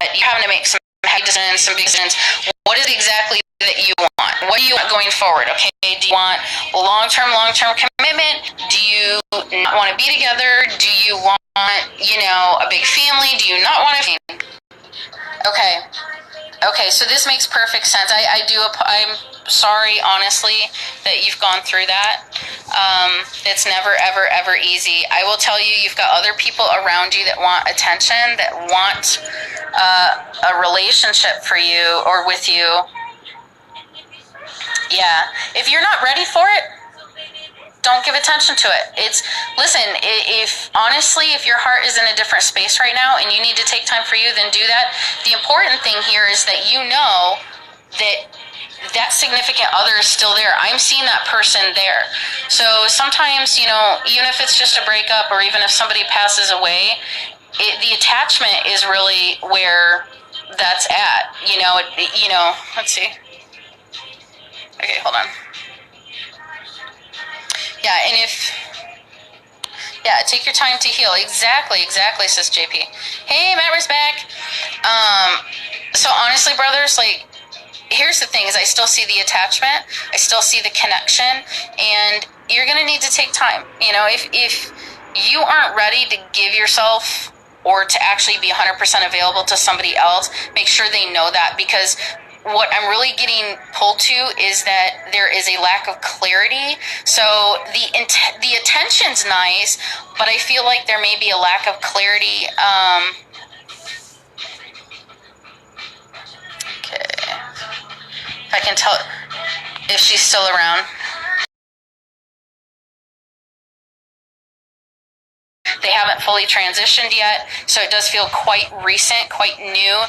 that you're having to make some heavy decisions, some big decisions. What is it exactly that you want? What do you want going forward? Okay, do you want long-term commitment? Do you not want to be together? Do you want, a big family? Do you not want a family? Okay, so this makes perfect sense. I'm sorry, honestly, that you've gone through that. It's never, ever, ever easy. I will tell you, you've got other people around you that want attention, that want a relationship for you or with you. Yeah, if you're not ready for it, don't give attention to it. Listen, if your heart is in a different space right now and you need to take time for you, then do that. The important thing here is that you know that significant other is still there. I'm seeing that person there. So sometimes, even if it's just a breakup or even if somebody passes away, the attachment is really where that's at. Let's see. Okay, hold on. Yeah, take your time to heal. Exactly, says JP. Hey, Matt was back. So honestly, brothers, here's the thing is I still see the attachment. I still see the connection. And you're going to need to take time. If you aren't ready to give yourself or to actually be 100% available to somebody else, make sure they know that, because what I'm really getting pulled to is that there is a lack of clarity. So the attention's nice, but I feel like there may be a lack of clarity. Okay. If I can tell if she's still around. They haven't fully transitioned yet, so it does feel quite recent, quite new.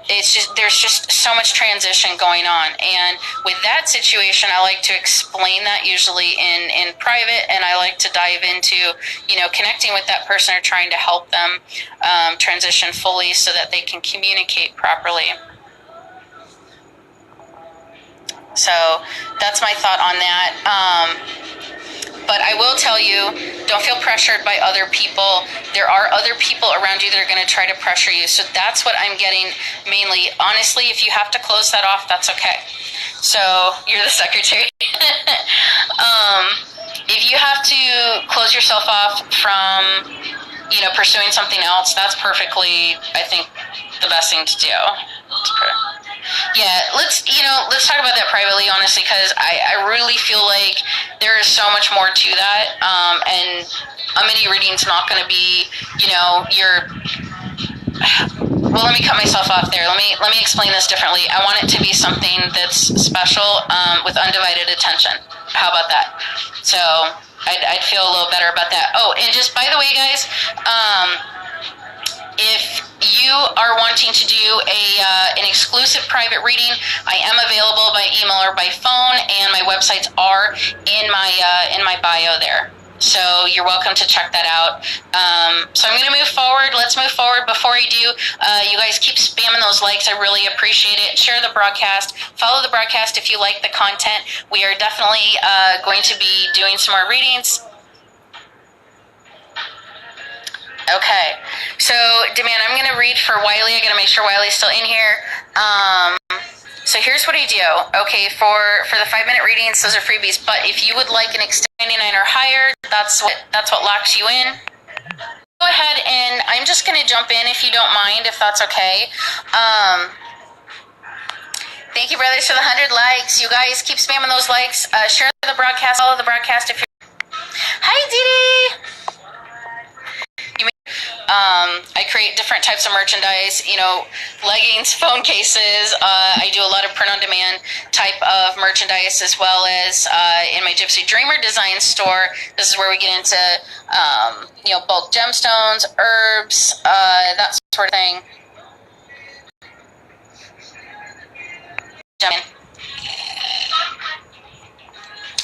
There's just so much transition going on, and with that situation, I like to explain that usually in private, and I like to dive into connecting with that person or trying to help them transition fully so that they can communicate properly. So that's my thought on that. But I will tell you, don't feel pressured by other people. There are other people around you that are going to try to pressure you. So that's what I'm getting mainly. Honestly, if you have to close that off, that's okay. So you're the secretary. If you have to close yourself off from, pursuing something else, that's perfectly, I think, the best thing to do. Yeah, let's talk about that privately, honestly, because I really feel like there is so much more to that, and a mini reading's not going to be, well, let me cut myself off there. Let me explain this differently. I want it to be something that's special, with undivided attention. How about that? So I'd feel a little better about that. Oh, and just by the way, guys, if you are wanting to do an exclusive private reading, I am available by email or by phone, and my websites are in my bio there. So you're welcome to check that out. So I'm going to move forward. Let's move forward. Before I do, you guys keep spamming those likes. I really appreciate it. Share the broadcast. Follow the broadcast if you like the content. We are definitely going to be doing some more readings. Okay, so Demand, I'm going to read for Wiley. I got to make sure Wiley's still in here. So here's what I do. Okay, for the 5-minute readings, those are freebies. But if you would like an extended 99 or higher, that's what locks you in. Go ahead, and I'm just going to jump in if you don't mind, if that's okay. Thank you, brothers, for the 100 likes. You guys keep spamming those likes. Share the broadcast, follow the broadcast if you're. Hi, Dee Dee. I create different types of merchandise, leggings, phone cases. I do a lot of print-on-demand type of merchandise, as well as in my Gypsy Dreamer design store. This is where we get into, bulk gemstones, herbs, that sort of thing.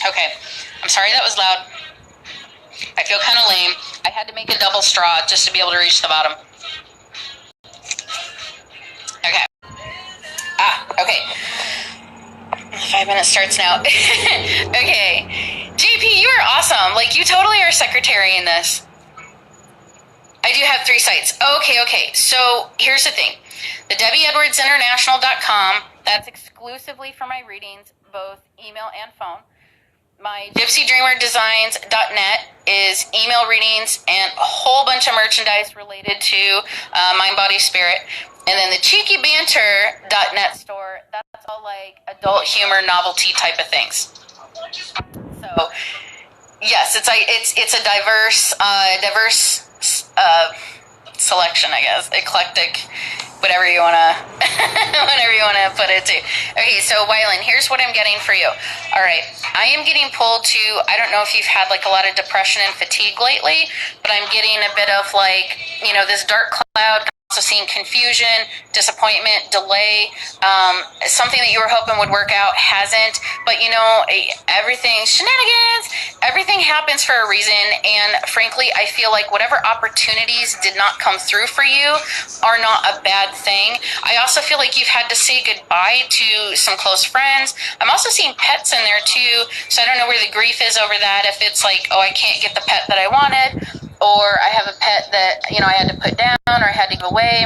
Okay, I'm sorry that was loud. I feel kind of lame. I had to make a double straw just to be able to reach the bottom. Okay. Okay. 5 minutes starts now. Okay. JP, you are awesome. You totally are secretary in this. I do have 3 sites. Okay. So here's the thing. The DebbieEdwardsInternational.com. That's exclusively for my readings, both email and phone. My GypsyDreamerDesigns.net is email readings and a whole bunch of merchandise related to mind, body, spirit. And then the CheekyBanter.net store, that's all like adult humor, novelty type of things. So, yes, it's a diverse selection, I guess, eclectic, whatever you wanna put it to. Okay, so Wyland, here's what I'm getting for you. All right, I am getting pulled to. I don't know if you've had like a lot of depression and fatigue lately, but I'm getting a bit of like, this dark cloud. Also seeing confusion, disappointment, delay, something that you were hoping would work out hasn't. But everything, shenanigans, everything happens for a reason. And frankly, I feel like whatever opportunities did not come through for you are not a bad thing. I also feel like you've had to say goodbye to some close friends. I'm also seeing pets in there too. So I don't know where the grief is over that. If it's like, oh, I can't get the pet that I wanted, or I have a pet that, I had to put down or I had to give away.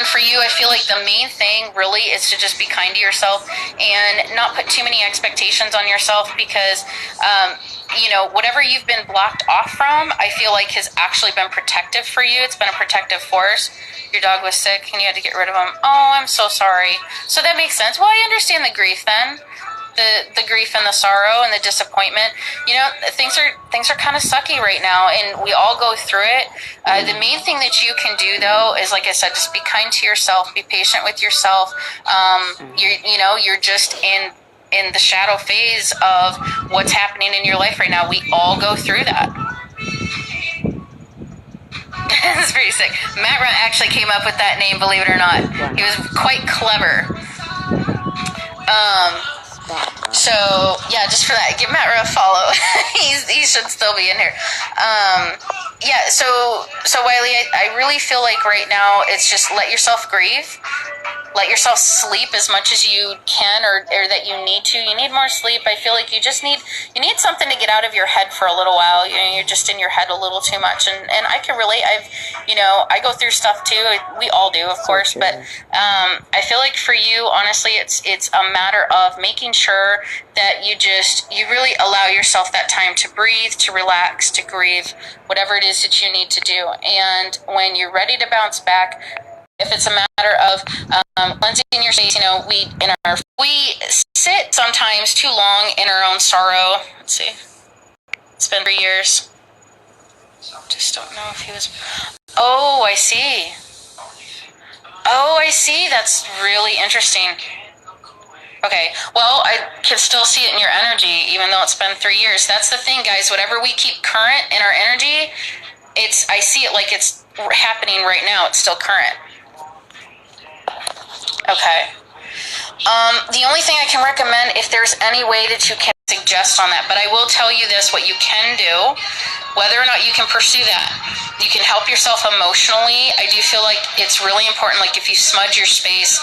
For you, I feel like the main thing really is to just be kind to yourself and not put too many expectations on yourself because, whatever you've been blocked off from, I feel like has actually been protective for you. It's been a protective force. Your dog was sick and you had to get rid of him. Oh, I'm so sorry. So that makes sense. Well, I understand the grief then. The grief and the sorrow and the disappointment. Things are kind of sucky right now, and we all go through it. The main thing that you can do, though, is, like I said, just be kind to yourself, be patient with yourself. You're just in the shadow phase of what's happening in your life right now. We all go through that. It's pretty sick. Matt actually came up with that name, believe it or not. He was quite clever. So yeah, just for that, give Matt a follow. he should still be in here. So Wiley, I really feel like right now it's just let yourself grieve. Let yourself sleep as much as you can or that you need to. You need more sleep. I feel like you need something to get out of your head for a little while. You're just in your head a little too much. And I can relate. I go through stuff too. We all do, of course. But I feel like for you, honestly, it's a matter of making sure that you really allow yourself that time to breathe, to relax, to grieve, whatever it is that you need to do. And when you're ready to bounce back, if it's a matter of cleansing your space, we sit sometimes too long in our own sorrow. Let's see. It's been 3 years. Just don't know if he was. Oh, I see. That's really interesting. Okay, well, I can still see it in your energy, even though it's been 3 years. That's the thing, guys. Whatever we keep current in our energy, I see it like it's happening right now. It's still current. Okay. The only thing I can recommend, if there's any way that you can suggest on that, but I will tell you this, what you can do, whether or not you can pursue that, you can help yourself emotionally. I do feel like it's really important, like if you smudge your space,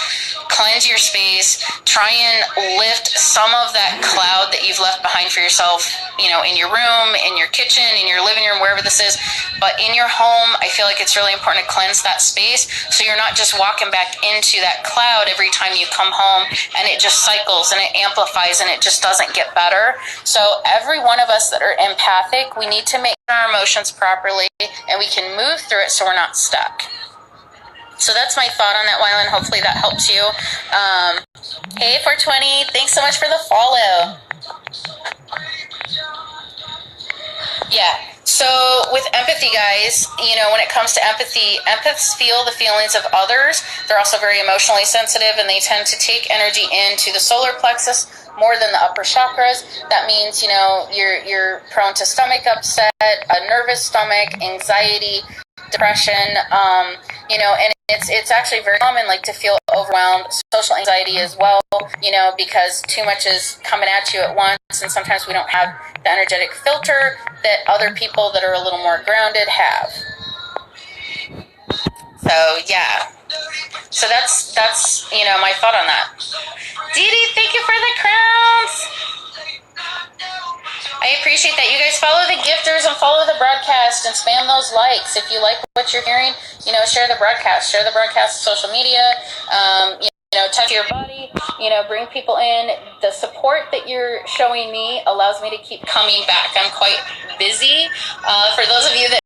cleanse your space, try and lift some of that cloud that you've left behind for yourself, in your room, in your kitchen, in your living room, wherever this is. But in your home, I feel like it's really important to cleanse that space so you're not just walking back into that cloud every time you come home and it just cycles and it amplifies and it just doesn't get better. So every one of us that are empathic, we need to make our emotions properly and we can move through it so we're not stuck. So that's my thought on that, Wyland. Hopefully that helps you. Hey, 420, thanks so much for the follow. Yeah, so with empathy, guys, when it comes to empathy, empaths feel the feelings of others. They're also very emotionally sensitive, and they tend to take energy into the solar plexus more than the upper chakras. That means, you're prone to stomach upset, a nervous stomach, anxiety, depression, and it's actually very common, like, to feel overwhelmed, social anxiety as well, because too much is coming at you at once, and sometimes we don't have the energetic filter that other people that are a little more grounded have. So, yeah. So that's my thought on that. Dee Dee, thank you for the crowns! I appreciate that. You guys follow the gifters and follow the broadcast and spam those likes. If you like what you're hearing, share the broadcast. Share the broadcast on social media. Touch your body. Bring people in. The support that you're showing me allows me to keep coming back. I'm quite busy. For those of you that